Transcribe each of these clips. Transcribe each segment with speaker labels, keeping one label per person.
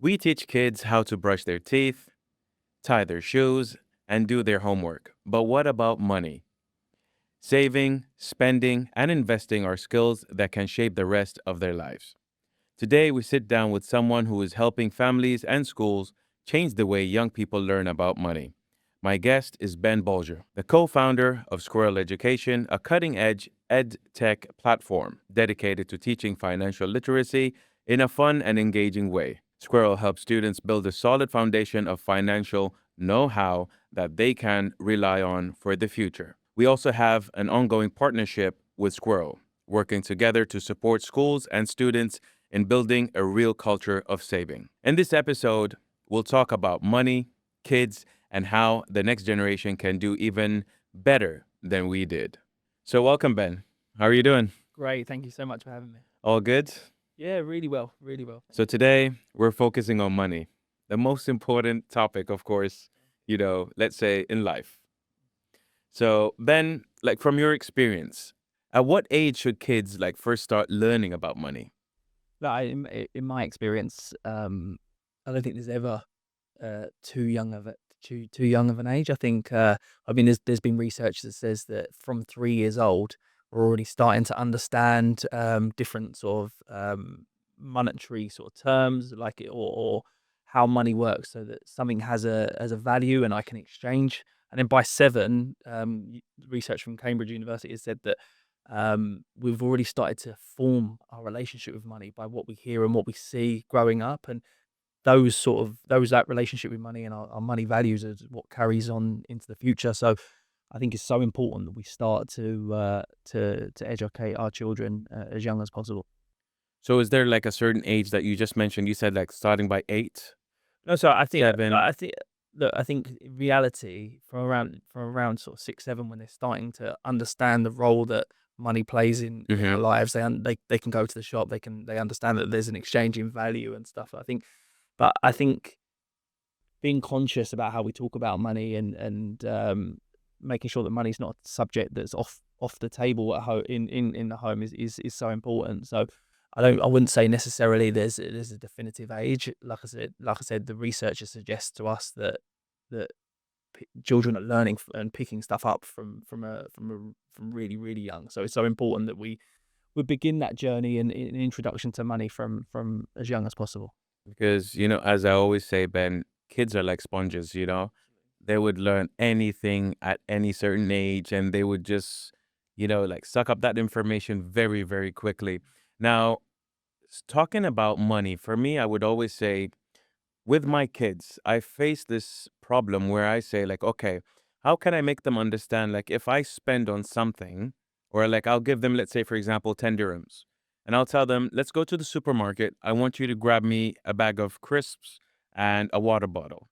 Speaker 1: We teach kids how to brush their teeth, tie their shoes, and do their homework. But what about money? Saving, spending, and investing are skills that can shape the rest of their lives. Today, we sit down with someone who is helping families and schools change the way young people learn about money. My guest is Ben Bolger, the co founder of Squirrel Education, a cutting edge ed tech platform dedicated to teaching financial literacy in a fun and engaging way. Squirrel helps students build a solid foundation of financial know how that they can rely on for the future. We also have an ongoing partnership with Squirrel, working together to support schools and students in building a real culture of saving. In this episode, we'll talk about money, kids, and how the next generation can do even better than we did. So, welcome, Ben. How are you doing?
Speaker 2: Great. Thank you so much for having me.
Speaker 1: All good?
Speaker 2: Yeah, really well. Really well.
Speaker 1: So, today we're focusing on money, the most important topic, of course, let's say in life. So, Ben, like from your experience, at what age should kids like first start learning about money?
Speaker 2: Like in my experience, I don't think there's ever too young of an age. I think there's been research that says that from 3 years old, we're already starting to understand different sort of monetary sort of terms, like or how money works, so that something has a value and I can exchange. And then by 7, research from Cambridge University has said that we've already started to form our relationship with money by what we hear and what we see growing up, and that relationship with money and our money values is what carries on into the future. So I think it's so important that we start to educate our children as young as possible.
Speaker 1: So, is there like a certain age that you just mentioned? You said like starting by 8,
Speaker 2: No, so I think
Speaker 1: 7.
Speaker 2: I think in reality from around sort of 6, 7, when they're starting to understand the role that money plays in our
Speaker 1: Hmm.
Speaker 2: lives, they can go to the shop, they understand that there's an exchange in value and stuff. I think being conscious about how we talk about money and making sure that money's not a subject that's off the table at home in the home is so important. So I wouldn't say necessarily there's a definitive age. Like I said, the researchers suggest to us that children are learning and picking stuff up from really really young. So it's so important that we begin that journey and an introduction to money from as young as possible.
Speaker 1: Because, as I always say, Ben, kids are like sponges, They would learn anything at any certain age and they would just, like suck up that information very, very quickly. Now, talking about money, for me, I would always say with my kids, I face this problem where I say, like, okay, how can I make them understand, like, if I spend on something, or like I'll give them, let's say, for example, 10 dirhams, and I'll tell them, let's go to the supermarket. I want you to grab me a bag of crisps and a water bottle.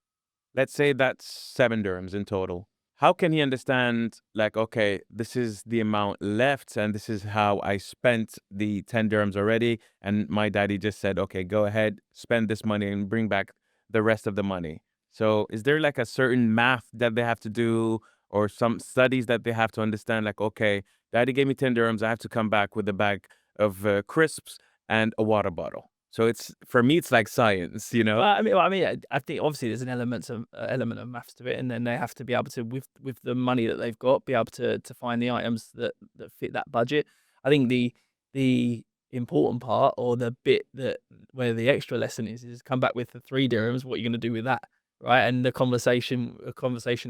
Speaker 1: Let's say that's 7 dirhams in total. How can he understand, like, okay, this is the amount left, and this is how I spent the 10 dirhams already? And my daddy just said, okay, go ahead, spend this money and bring back the rest of the money. So, is there like a certain math that they have to do, or some studies that they have to understand? Like, okay, daddy gave me 10 dirhams, I have to come back with a bag of crisps and a water bottle. So, it's for me, it's like science,
Speaker 2: I think obviously there's an element of maths to it, and then they have to be able to, with the money that they've got, be able to find the items that fit that budget. I think the important part, or the bit that where the extra lesson is come back with the 3 dirhams. What are you going to do with that, right? And a conversation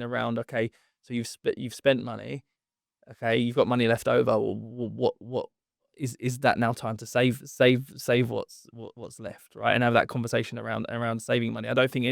Speaker 2: around, okay, so you've spent money, okay, you've got money left over. Well, what is that now time to save what's left, right? And have that conversation around saving money. I don't think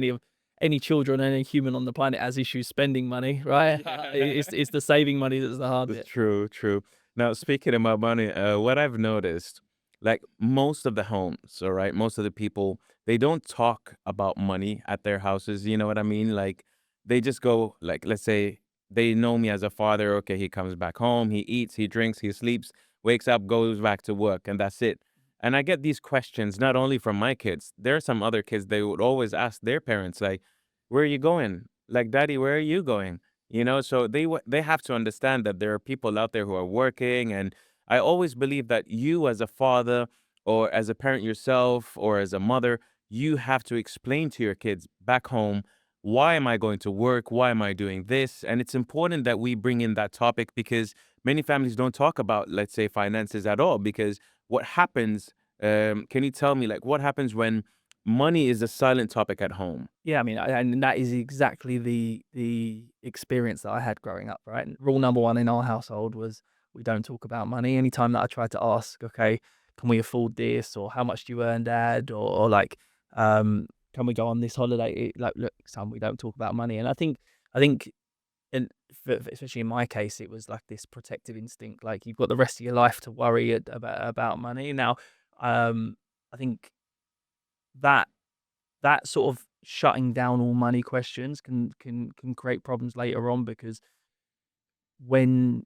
Speaker 2: any children, any human on the planet has issues spending money, right? It's the saving money that's the hard
Speaker 1: It's
Speaker 2: bit.
Speaker 1: true, true. Now, speaking about money, what I've noticed, like most of the homes, all right, most of the people, they don't talk about money at their houses. You know what I mean? Like, they just go, like, let's say they know me as a father. Okay, he comes back home, he eats, he drinks, he sleeps, wakes up, goes back to work, and that's it. And I get these questions not only from my kids, there are some other kids, they would always ask their parents, like, where are you going? Like, daddy, where are you going? So they have to understand that there are people out there who are working, and I always believe that you as a father or as a parent yourself or as a mother, you have to explain to your kids back home, why am I going to work? Why am I doing this? And it's important that we bring in that topic because many families don't talk about, let's say, finances at all. Because what happens, can you tell me, like, what happens when money is a silent topic at home?
Speaker 2: Yeah, I mean, and that is exactly the experience that I had growing up, right? And rule number one in our household was we don't talk about money. Anytime that I tried to ask, okay, can we afford this, or how much do you earn, Dad, or like, can we go on this holiday? Like, look, son, we don't talk about money. And I think, and especially in my case, it was like this protective instinct. Like you've got the rest of your life to worry about money. Now, I think that that sort of shutting down all money questions can create problems later on, because when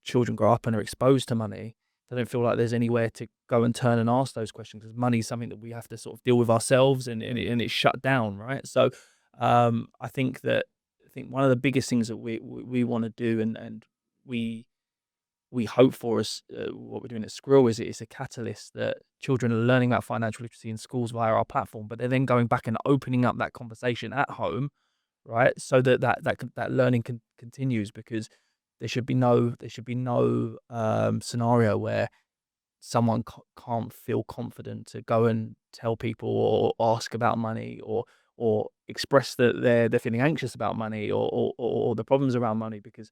Speaker 2: children grow up and are exposed to money, they don't feel like there's anywhere to go and turn and ask those questions, because money is something that we have to sort of deal with ourselves, and it's shut down, right? So I think one of the biggest things that we want to do, and we we hope for us, what we're doing at Squirrel is it's a catalyst that children are learning about financial literacy in schools via our platform, but they're then going back and opening up that conversation at home, right? So that learning continues, because there should be no scenario where someone can't feel confident to go and tell people or ask about money, or express that they're feeling anxious about money, or the problems around money, because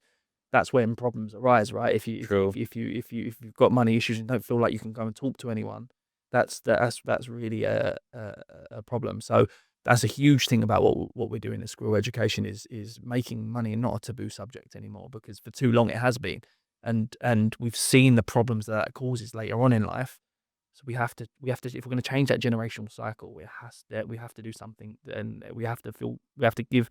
Speaker 2: that's when problems arise, right? If you if you if
Speaker 1: True.
Speaker 2: you if you if you if you've got money issues and don't feel like you can go and talk to anyone, that's really a problem. So that's a huge thing about what we're doing at Squirrel Education, is making money not a taboo subject anymore, because for too long it has been, and we've seen the problems that causes later on in life. So we have to if we're going to change that generational cycle, we have to do something, and we have to give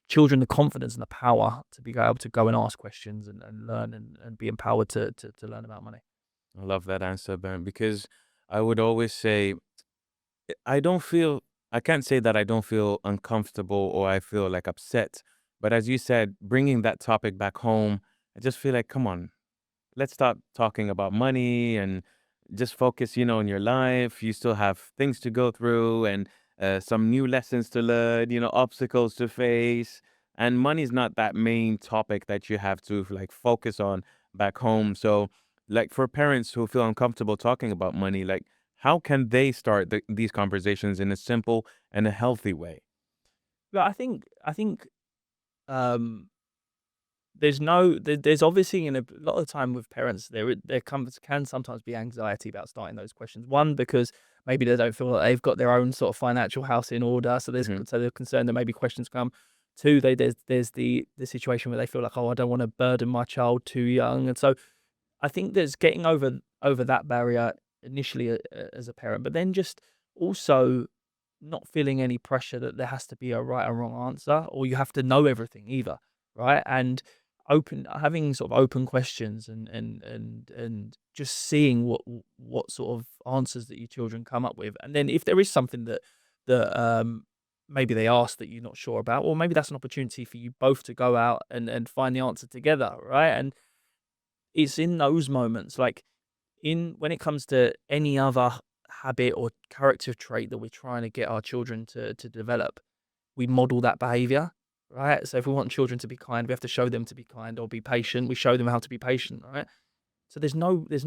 Speaker 2: children the confidence and the power to be able to go and ask questions, and learn, and be empowered to learn about money.
Speaker 1: I love that answer, Ben, because I would always say I don't feel I can't say that I don't feel uncomfortable or I feel like upset. But as you said, bringing that topic back home, I just feel like, come on, let's stop talking about money and just focus, on your life. You still have things to go through and some new lessons to learn, obstacles to face. And money's not that main topic that you have to like focus on back home. So, like for parents who feel uncomfortable talking about money, like how can they start these conversations in a simple and a healthy way?
Speaker 2: But I think um, there's obviously, in a lot of the time with parents, can sometimes be anxiety about starting those questions. One, because maybe they don't feel like they've got their own sort of financial house in order, so
Speaker 1: Hmm.
Speaker 2: they're concerned that maybe questions come. Two, there's the situation where they feel like, oh, I don't want to burden my child too young, and so I think there's getting over that barrier initially, as a parent, but then just also not feeling any pressure that there has to be a right or wrong answer, or you have to know everything either, right? And having sort of open questions, and just seeing what sort of answers that your children come up with, and then if there is something that maybe they ask that you're not sure about, or maybe that's an opportunity for you both to go out and find the answer together, right? And it's in those moments, like in when it comes to any other habit or character trait that we're trying to get our children to develop, we model that behavior, right? So if we want children to be kind, we have to show them to be kind, or be patient. We show them how to be patient, right? So there's no
Speaker 1: Certain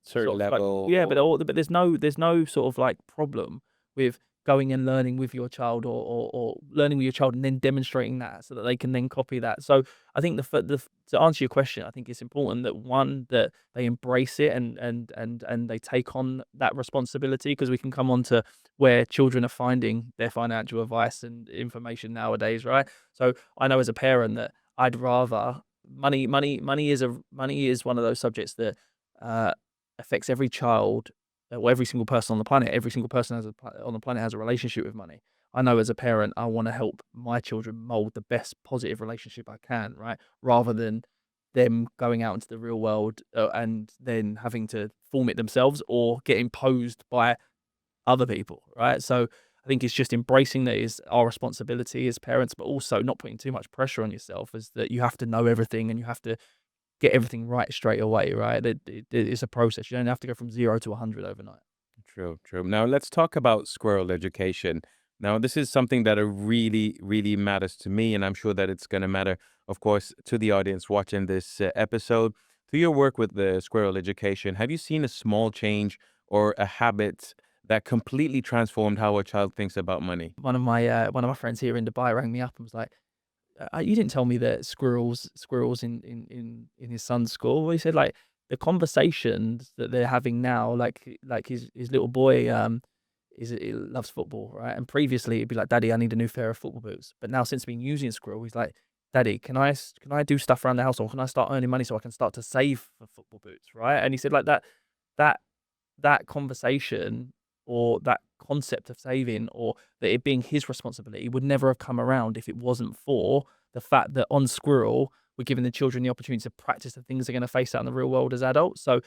Speaker 2: sort of like,
Speaker 1: level.
Speaker 2: yeah, but there's no sort of like problem with going and learning with your child, or learning with your child and then demonstrating that so that they can then copy that. So I think to answer your question, I think it's important that, one, that they embrace it, and they take on that responsibility, because we can come on to where children are finding their financial advice and information nowadays, right? So I know as a parent that I'd rather money is one of those subjects that uh, affects every child, or every single person on the planet. Every single person on the planet has a relationship with money. I know as a parent, I want to help my children mold the best positive relationship I can, right? Rather than them going out into the real world, and then having to form it themselves, or get imposed by other people, right? So I think it's just embracing that is our responsibility as parents, but also not putting too much pressure on yourself, as that you have to know everything, and you have to get everything right straight away, right? It's a process. You don't have to go from 0 to 100 overnight.
Speaker 1: True, true. Now let's talk about squirrel education. Now, this is something that really, really matters to me, and I'm sure that it's going to matter, of course, to the audience watching this episode. Through your work with the squirrel education, have you seen a small change or a habit that completely transformed how a child thinks about money?
Speaker 2: One of my friends here in Dubai rang me up and was like, "You didn't tell me that squirrels in his son's school." Well, he said like the conversations that they're having now, like his little boy, he loves football, right? And previously it'd be like, "Daddy, I need a new pair of football boots." But now since being using Squirrel, he's like, "Daddy, can I do stuff around the house, or can I start earning money so I can start to save for football boots?" Right? And he said like that that conversation or that concept of saving or that it being his responsibility would never have come around if it wasn't for the fact that on Squirrel, we're giving the children the opportunity to practice the things they're going to face out in the real world as adults. So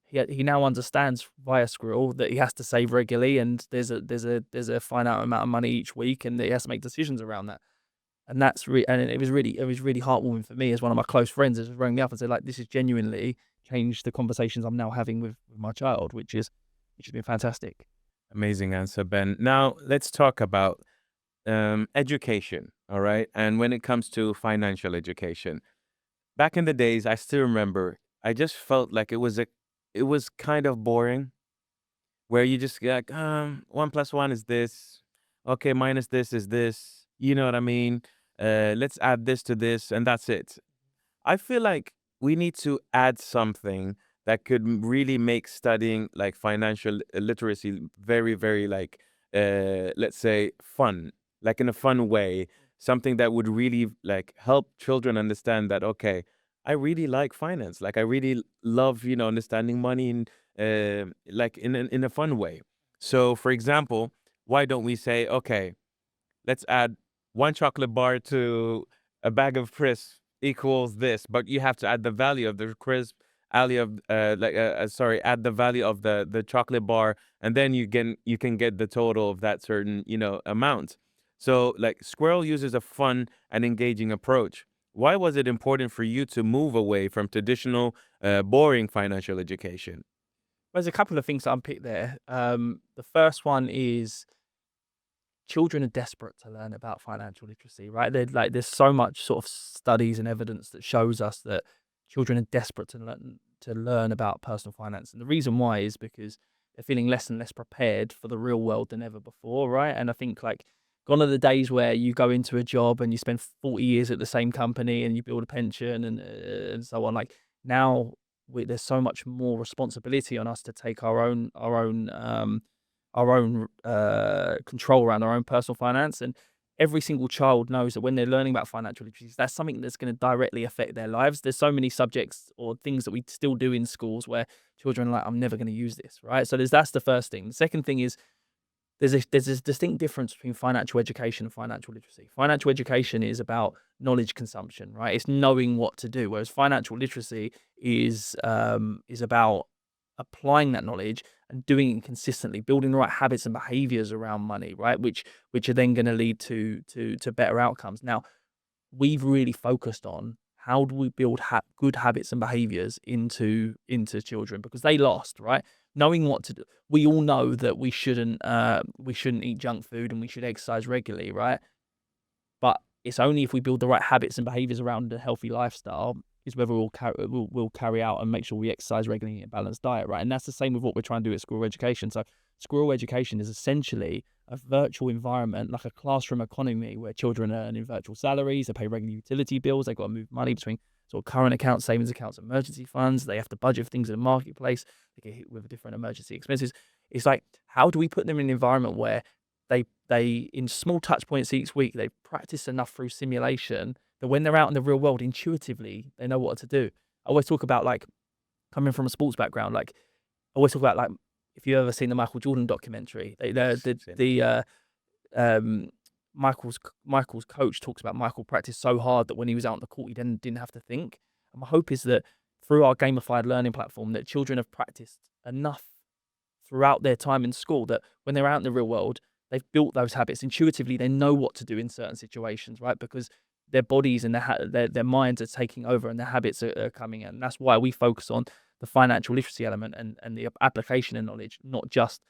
Speaker 2: he now understands via Squirrel that he has to save regularly, and there's a finite amount of money each week, and that he has to make decisions around that. And and it was really heartwarming for me as one of my close friends has rang me up and said like, this has genuinely changed the conversations I'm now having with my child, which has been fantastic.
Speaker 1: Amazing answer, Ben. Now, let's talk about education, all right? And when it comes to financial education, back in the days, I still remember, I just felt like it was kind of boring, where you just get like, 1 plus 1 is this. Okay, minus this is this. You know what I mean? Let's add this to this, and that's it. I feel like we need to add something that could really make studying like financial literacy very, very like, let's say, fun, like in a fun way. Something that would really like help children understand that, okay, I really like finance. Like I really love, understanding money and like in a fun way. So, for example, why don't we say, okay, let's add 1 chocolate bar to a bag of crisps equals this, but you have to add the value of the crisp, value of sorry, add the value of the chocolate bar, and then you can get the total of that certain amount. So like Squirrel uses a fun and engaging approach. Why was it important for you to move away from traditional, boring financial education?
Speaker 2: There's a couple of things to unpick there. The first one is children are desperate to learn about financial literacy, right? There's so much sort of studies and evidence that shows us that children are desperate to learn about personal finance, and the reason why is because they're feeling less and less prepared for the real world than ever before, right? And I think like gone are the days where you go into a job and you spend 40 years at the same company and you build a pension and so on. Like now, there's so much more responsibility on us to take our own control around our own personal finance. And every single child knows that when they're learning about financial literacy, that's something that's going to directly affect their lives. There's so many subjects or things that we still do in schools where children are like, I'm never going to use this, right? So that's the first thing. The second thing is there's a distinct difference between financial education and financial literacy. Financial education is about knowledge consumption, right? It's knowing what to do, whereas financial literacy is about applying that knowledge and doing it consistently, building the right habits and behaviors around money, right? Which are then going to lead to better outcomes. Now, we've really focused on how do we build good habits and behaviors into children because they lost, right? Knowing what to do. We all know that we shouldn't eat junk food and we should exercise regularly, right? But it's only if we build the right habits and behaviors around a healthy lifestyle is whether we'll carry out and make sure we exercise regularly and eat a balanced diet, right? And that's the same with what we're trying to do at Squirrel Education. So Squirrel Education is essentially a virtual environment, like a classroom economy where children earn in virtual salaries, they pay regular utility bills, they've got to move money between sort of current accounts, savings accounts, emergency funds, they have to budget for things in the marketplace, they get hit with different emergency expenses. It's like, how do we put them in an environment where they in small touch points each week, they practice enough through simulation that when they're out in the real world, intuitively, they know what to do. I always talk about like coming from a sports background, like I always talk about like if you've ever seen the Michael Jordan documentary,
Speaker 1: Yes, same.
Speaker 2: um Michael's coach talks about Michael practiced so hard that when he was out on the court, he then didn't have to think. And my hope is that through our gamified learning platform, that children have practiced enough throughout their time in school that when they're out in the real world, they've built those habits intuitively. They know what to do in certain situations, right? Because their bodies and their minds are taking over and their habits are coming in. And that's why we focus on the financial literacy element and the application of knowledge, not just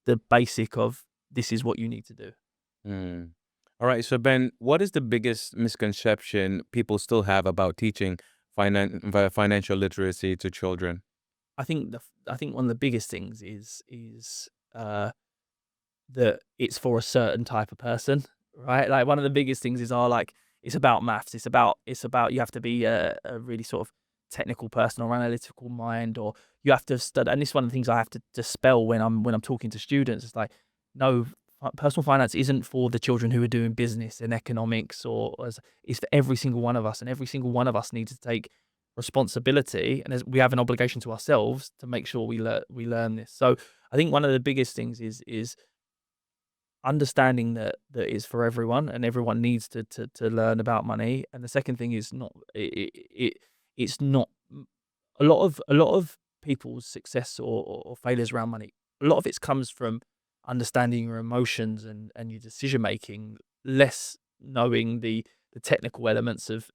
Speaker 2: the basic of this is what you need to do.
Speaker 1: Mm. All right. So, Ben, what is the biggest misconception people still have about teaching financial literacy to children?
Speaker 2: I think one of the biggest things is that it's for a certain type of person, right? Like one of the biggest things is like it's about maths. It's about you have to be a really sort of technical person or analytical mind, or you have to study. And this is one of the things I have to dispel when I'm talking to students. It's like, no, personal finance isn't for the children who are doing business and economics, it's for every single one of us, and every single one of us needs to take responsibility, and as we have an obligation to ourselves to make sure we learn this. So I think one of the biggest things is understanding that is for everyone, and everyone needs to learn about money. And the second thing is not it's not a lot of people's success or failures around money. A lot of it comes from understanding your emotions and your decision making, less knowing the technical elements of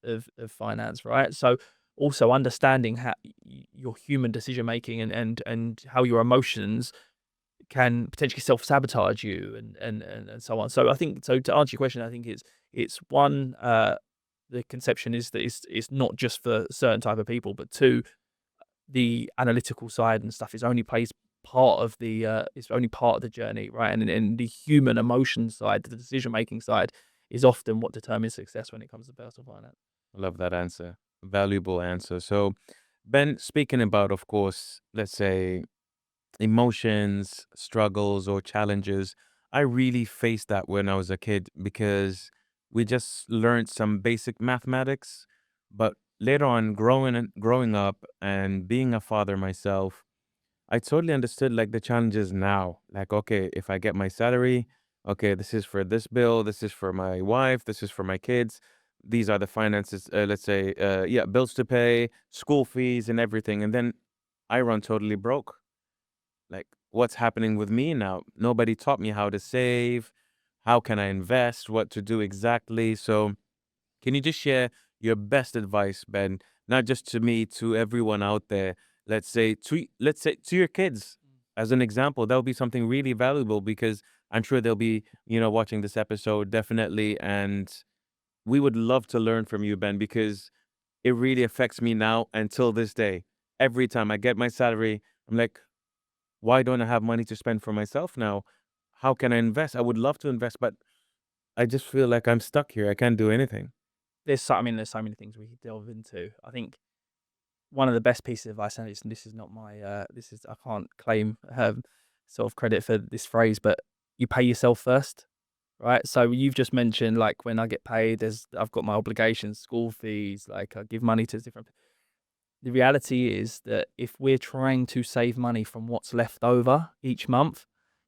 Speaker 2: finance, right? So also understanding how your human decision making and how your emotions can potentially self-sabotage you and so on. So I think, so to answer your question, I think it's one, the conception is that it's not just for certain type of people, but two, the analytical side and stuff is only plays part of the it's only part of the journey, right? And the human emotion side, the decision making side, is often what determines success when it comes to personal finance.
Speaker 1: I love that answer. Valuable answer. So, Ben, speaking about, of course, let's say emotions, struggles, or challenges, I really faced that when I was a kid because we just learned some basic mathematics. But later on, growing up and being a father myself, I totally understood like the challenges now. Like, okay, if I get my salary, okay, this is for this bill, this is for my wife, this is for my kids. These are the finances, let's say, yeah, bills to pay, school fees, and everything. And then I run totally broke. Like, what's happening with me now? Nobody taught me how to save, how can I invest, what to do exactly. So, can you just share your best advice, Ben? Not just to me, to everyone out there. Let's say to your kids, as an example. That would be something really valuable because I'm sure they'll be, watching this episode definitely, and we would love to learn from you, Ben, because it really affects me now until this day. Every time I get my salary, I'm like, why don't I have money to spend for myself now? How can I invest? I would love to invest, but I just feel like I'm stuck here. I can't do anything.
Speaker 2: There's so many things we could delve into. I think one of the best pieces of advice, and this is not my this is I can't claim sort of credit for this phrase, but you pay yourself first, right? So you've just mentioned like when I get paid, I've got my obligations, school fees, like I give money to different. The reality is that if we're trying to save money from what's left over each month,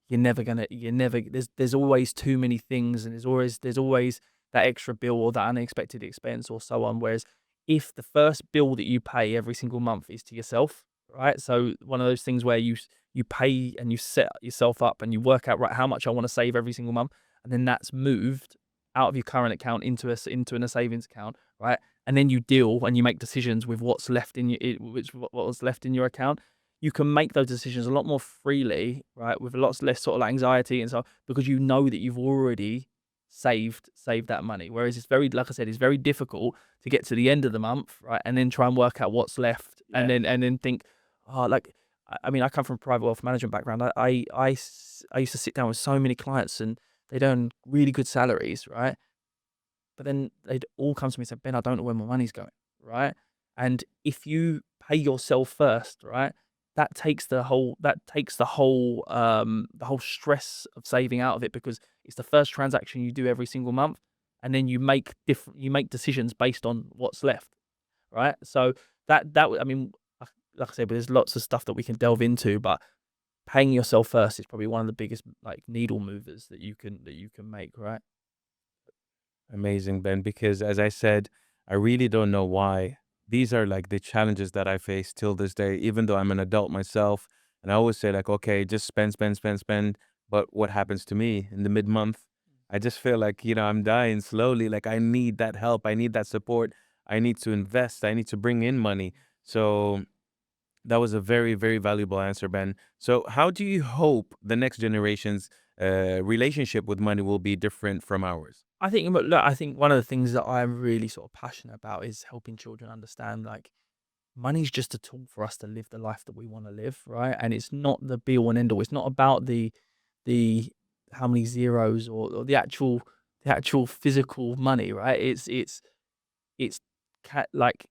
Speaker 2: there's always too many things, and there's always that extra bill or that unexpected expense or so on. Whereas if the first bill that you pay every single month is to yourself, right? So one of those things where you pay and you set yourself up and you work out, right, how much I want to save every single month, and then that's moved out of your current account into a savings account, right? And then you deal and you make decisions with what's left in what was left in your account. You can make those decisions a lot more freely, right, with lots less sort of anxiety and so, because you know that you've already saved that money. Whereas it's very, like I said, it's very difficult to get to the end of the month, right, and then try and work out what's left,
Speaker 1: Yeah.
Speaker 2: and then think, oh, like, I mean, I come from a private wealth management background. I used to sit down with so many clients, and they'd earn really good salaries, right? But then they'd all come to me and say, Ben, I don't know where my money's going, right? And if you pay yourself first, right, that takes the whole stress of saving out of it, because it's the first transaction you do every single month, and then you make decisions based on what's left, right? So I mean, like I said, but there's lots of stuff that we can delve into, but paying yourself first is probably one of the biggest like needle movers that you can make, right?
Speaker 1: Amazing, Ben, because as I said, I really don't know why. These are like the challenges that I face till this day, even though I'm an adult myself. And I always say, like, okay, just spend, spend, spend, spend. But what happens to me in the mid month? I just feel like, I'm dying slowly. Like I need that help. I need that support. I need to invest. I need to bring in money. So that was a very, very valuable answer, Ben. So how do you hope the next generation's relationship with money will be different from ours?
Speaker 2: I think, but look, I think one of the things that I'm really sort of passionate about is helping children understand, like, money's just a tool for us to live the life that we want to live, right? And it's not the be all and end all. It's not about the how many zeros, or the actual physical money, right? It's like,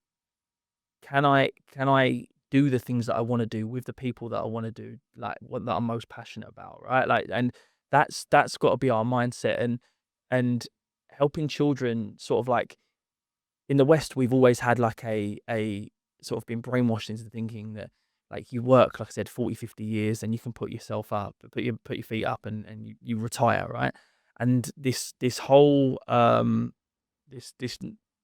Speaker 2: can I do the things that I want to do with the people that I want to do, like what that I'm most passionate about, right? Like, and that's got to be our mindset. And helping children, sort of like, in the West, we've always had like a sort of been brainwashed into thinking that, like, you work, like I said, 40, 50 years, and you can put yourself up, put your feet up, and you retire, right? And this whole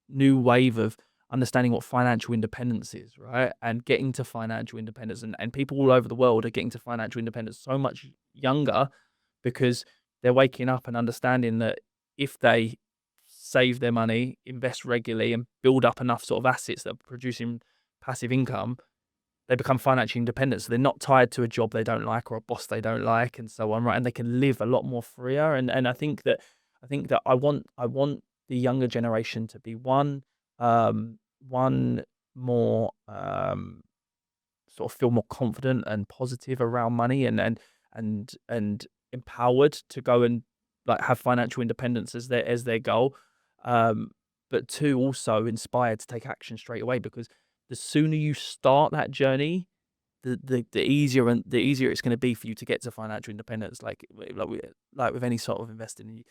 Speaker 2: new wave of understanding what financial independence is, right? And getting to financial independence, and people all over the world are getting to financial independence so much younger, because they're waking up and understanding that if they save their money, invest regularly, and build up enough sort of assets that are producing passive income, they become financially independent. So they're not tied to a job they don't like, or a boss they don't like, and so on, right? And they can live a lot more freer. And I think that I want the younger generation to be one more, sort of feel more confident and positive around money, and empowered to go and, like, have financial independence as their goal. Um, but two, also inspired to take action straight away, because the sooner you start that journey, the easier it's going to be for you to get to financial independence. Like with any sort of investing,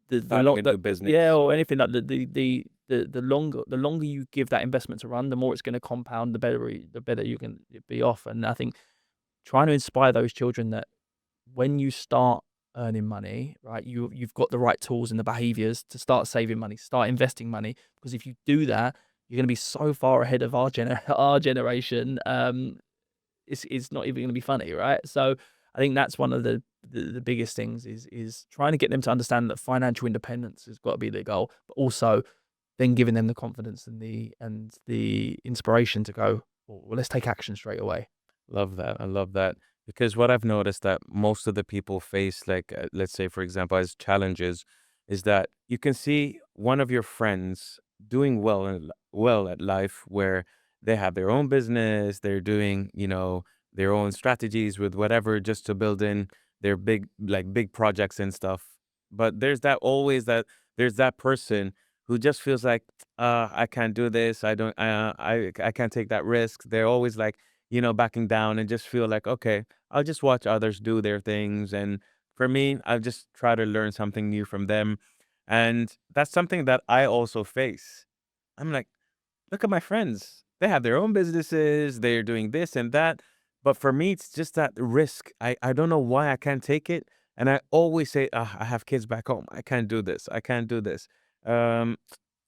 Speaker 2: the
Speaker 1: Starting
Speaker 2: long
Speaker 1: a
Speaker 2: the
Speaker 1: new
Speaker 2: yeah,
Speaker 1: business.
Speaker 2: or anything, like, the longer you give that investment to run, the more it's going to compound, the better you can be off. And I think trying to inspire those children that when you start earning money, right, you've got the right tools and the behaviors to start saving money, start investing money, because if you do that, you're going to be so far ahead of our generation. It's not even going to be funny, right? So I think that's one of the biggest things, is trying to get them to understand that financial independence has got to be their goal, but also then giving them the confidence and the inspiration to go, well, let's take action straight away.
Speaker 1: Love that. I love that. Because what I've noticed that most of the people face, like, let's say, for example, as challenges, is that you can see one of your friends doing well at life, where they have their own business, they're doing, their own strategies with whatever, just to build in their big projects and stuff. But there's that person who just feels like, I can't do this. I don't, I can't take that risk. They're always like, backing down, and just feel like, okay, I'll just watch others do their things. And for me, I'll just try to learn something new from them. And that's something that I also face. I'm like, look at my friends. They have their own businesses, they're doing this and that. But for me, it's just that risk. I don't know why I can't take it. And I always say, I have kids back home. I can't do this. I can't do this. Um,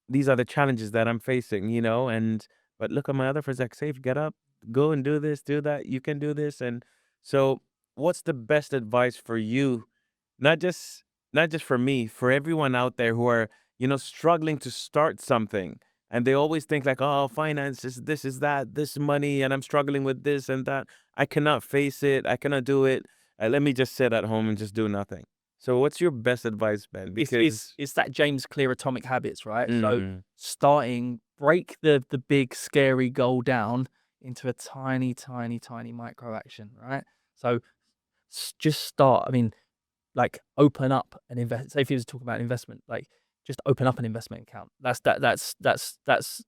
Speaker 1: these are the challenges that I'm facing, and but look at my other friends, like, safe, get up, go and do this, do that. You can do this. And so what's the best advice for you? Not just not just for me, for everyone out there who are, struggling to start something. And they always think like, oh, finance is this, is that, this money, and I'm struggling with this and that. I cannot face it. I cannot do it. Let me just sit at home and just do nothing. So what's your best advice, Ben?
Speaker 2: It's it's
Speaker 1: Because
Speaker 2: it's that James Clear Atomic Habits, right? So
Speaker 1: mm,
Speaker 2: break the big scary goal down into a tiny, tiny, tiny micro action, right? So just start. I mean, like, open up an invest. Say if you was talking about investment, like, just open up an investment account. That's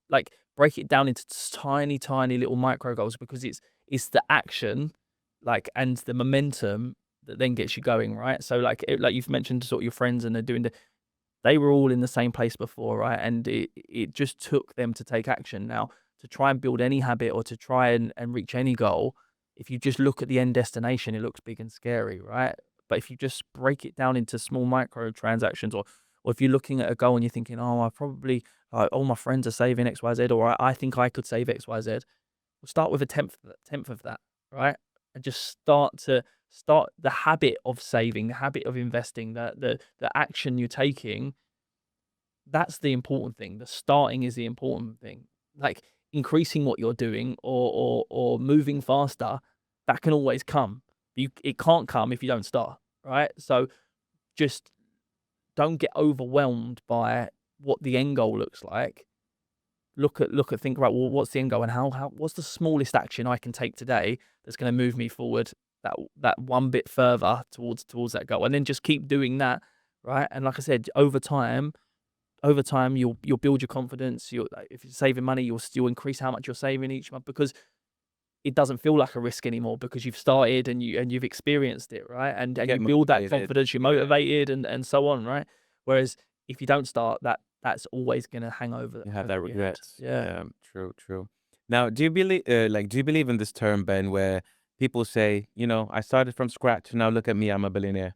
Speaker 2: like, break it down into tiny, tiny little micro goals, because it's the action, like, and the momentum that then gets you going, right? So, like you've mentioned, sort of your friends, and they're doing they were all in the same place before, right? And it just took them to take action. Now, to try and build any habit, or to try and reach any goal, if you just look at the end destination, it looks big and scary, right? But if you just break it down into small micro transactions, or if you're looking at a goal and you're thinking, oh, I probably, all my friends are saving X, Y, Z, or I think I could save X, Y, Z. We'll start with a tenth of that, right? And just start the habit of saving, the habit of investing, the action you're taking. That's the important thing. The starting is the important thing. Like increasing what you're doing or moving faster, that can always come. It can't come if you don't start, right? So just don't get overwhelmed by what the end goal looks like. Think about, well, what's the end goal, and how what's the smallest action I can take today that's going to move me forward that one bit further towards that goal, and then just keep doing that, right? And like I said, over time you'll build your confidence. You'll, like, if you're saving money, you'll increase how much you're saving each month, because it doesn't feel like a risk anymore, because you've started and you've experienced it, right? And
Speaker 1: You get
Speaker 2: you build that
Speaker 1: motivated.
Speaker 2: confidence, you're
Speaker 1: Yeah.
Speaker 2: motivated, and so on, right? Whereas if you don't start, that's always gonna hang over
Speaker 1: You have
Speaker 2: over
Speaker 1: that
Speaker 2: your head.
Speaker 1: regret.
Speaker 2: Yeah.
Speaker 1: True. Now, do you believe in this term, Ben, where people say, I started from scratch, now look at me, I'm a billionaire,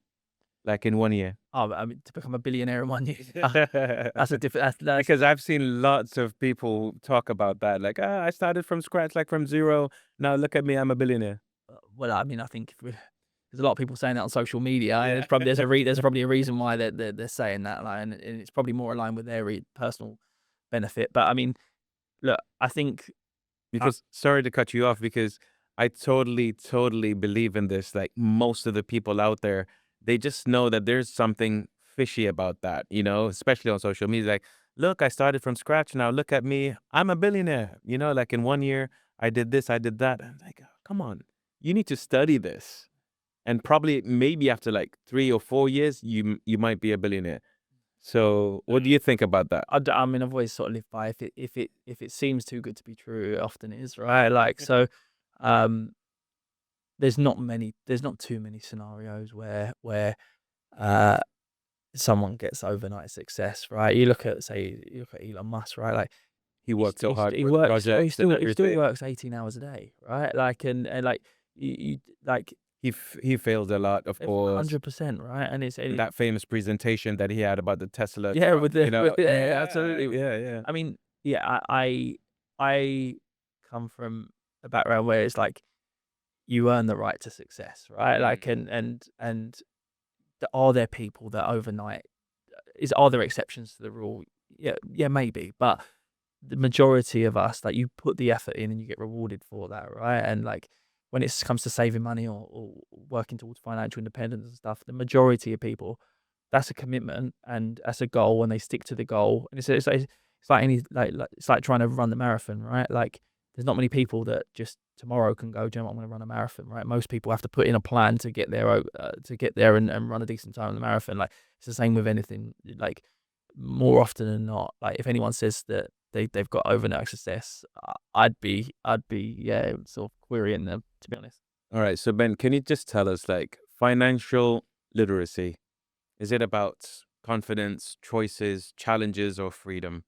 Speaker 1: like in 1 year?
Speaker 2: Oh, I mean, to become a billionaire in 1 year, that's a different. That's
Speaker 1: Because I've seen lots of people talk about that, like, I started from scratch, like from zero. Now look at me, I'm a billionaire.
Speaker 2: well, I mean, I think there's a lot of people saying that on social media, and
Speaker 1: Yeah.
Speaker 2: there's probably a reason why they're saying that, like, and it's probably more aligned with their personal benefit. But I mean, look, I think
Speaker 1: Because sorry to cut you off, because I totally believe in this. Like most of the people out there, they just know that there's something fishy about that, especially on social media. Like, look, I started from scratch. Now look at me. I'm a billionaire. Like in 1 year, I did this, I did that. I'm like, oh, come on. You need to study this. And probably maybe after like 3 or 4 years, you might be a billionaire. So what do you think about that?
Speaker 2: I mean, I've always sort of lived by, if it seems too good to be true, it often is, right? Like, so, um, there's not too many scenarios where uh someone gets overnight success, right? You look at Elon Musk, right? Like
Speaker 1: He worked so hard
Speaker 2: he
Speaker 1: for
Speaker 2: works,
Speaker 1: projects and
Speaker 2: he still
Speaker 1: everything.
Speaker 2: works 18 hours a day, right? Like, and like you like
Speaker 1: He failed a lot, of course.
Speaker 2: 100%, right? And
Speaker 1: And that famous presentation that he had about the Tesla
Speaker 2: yeah,
Speaker 1: truck,
Speaker 2: with the yeah,
Speaker 1: Yeah,
Speaker 2: absolutely.
Speaker 1: yeah.
Speaker 2: I mean, yeah, I come from a background where it's like you earn the right to success, right? Like,
Speaker 1: Mm.
Speaker 2: and are there people that overnight, are there exceptions to the rule? Yeah, maybe, but the majority of us, like, you put the effort in and you get rewarded for that, right? And like when it comes to saving money or working towards financial independence and stuff, the majority of people, that's a commitment and that's a goal, and they stick to the goal. And it's like any it's like trying to run the marathon, right? Like there's not many people that just tomorrow can go, do you know what, I'm going to run a marathon, right? Most people have to put in a plan to get there, and run a decent time in the marathon. Like it's the same with anything. Like more often than not, like if anyone says that they've got overnight success, I'd be yeah, sort of querying them, to be honest.
Speaker 1: All right, so Ben, can you just tell us, like, financial literacy, is it about confidence, choices, challenges, or freedom?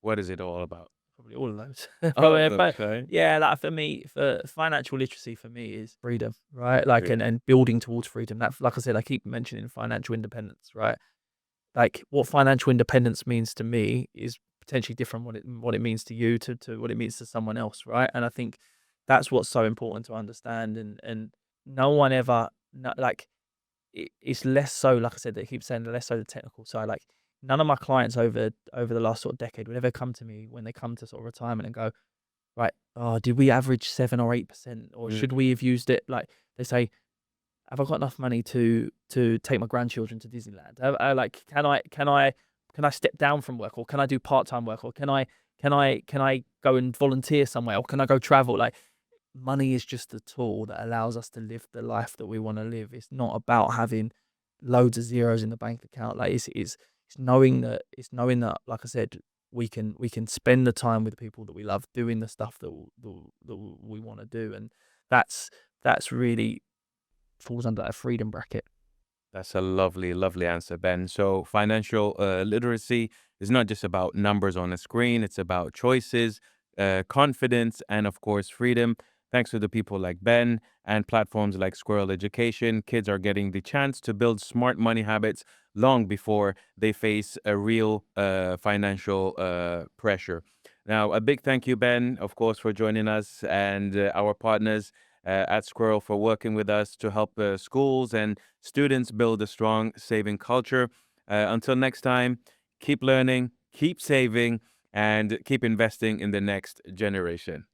Speaker 1: What is it all about?
Speaker 2: Probably all of those.
Speaker 1: Oh,
Speaker 2: Probably, but
Speaker 1: okay.
Speaker 2: yeah, like for me, for financial literacy, for me is freedom, right? Like,
Speaker 1: Freedom.
Speaker 2: and building towards freedom. That, like I said, I keep mentioning financial independence, right? Like what financial independence means to me is potentially different what it means to you to what it means to someone else, right? And I think that's what's so important to understand. And no one ever, no, like it's less so, like I said, they keep saying less so the technical side. Like none of my clients over the last sort of decade would ever come to me when they come to sort of retirement and go, right, oh, did we average 7 or 8%, or should we
Speaker 1: Mm.
Speaker 2: have used it? Like they say, have I got enough money to take my grandchildren to Disneyland? Like, can I step down from work, or can I do part-time work, or can I go and volunteer somewhere, or can I go travel? Like, money is just a tool that allows us to live the life that we want to live. It's not about having loads of zeros in the bank account. Like, it's knowing that, like I said, we can spend the time with the people that we love, doing the stuff that we want to do, and that's really falls under that freedom bracket.
Speaker 1: That's a lovely answer, Ben. So financial literacy is not just about numbers on a screen. It's about choices, confidence, and of course, freedom. Thanks to the people like Ben and platforms like Squirrel Education, kids are getting the chance to build smart money habits long before they face a real financial pressure. Now, a big thank you, Ben, of course, for joining us, and our partners. at Squirrel for working with us to help schools and students build a strong saving culture. Until next time, keep learning, keep saving, and keep investing in the next generation.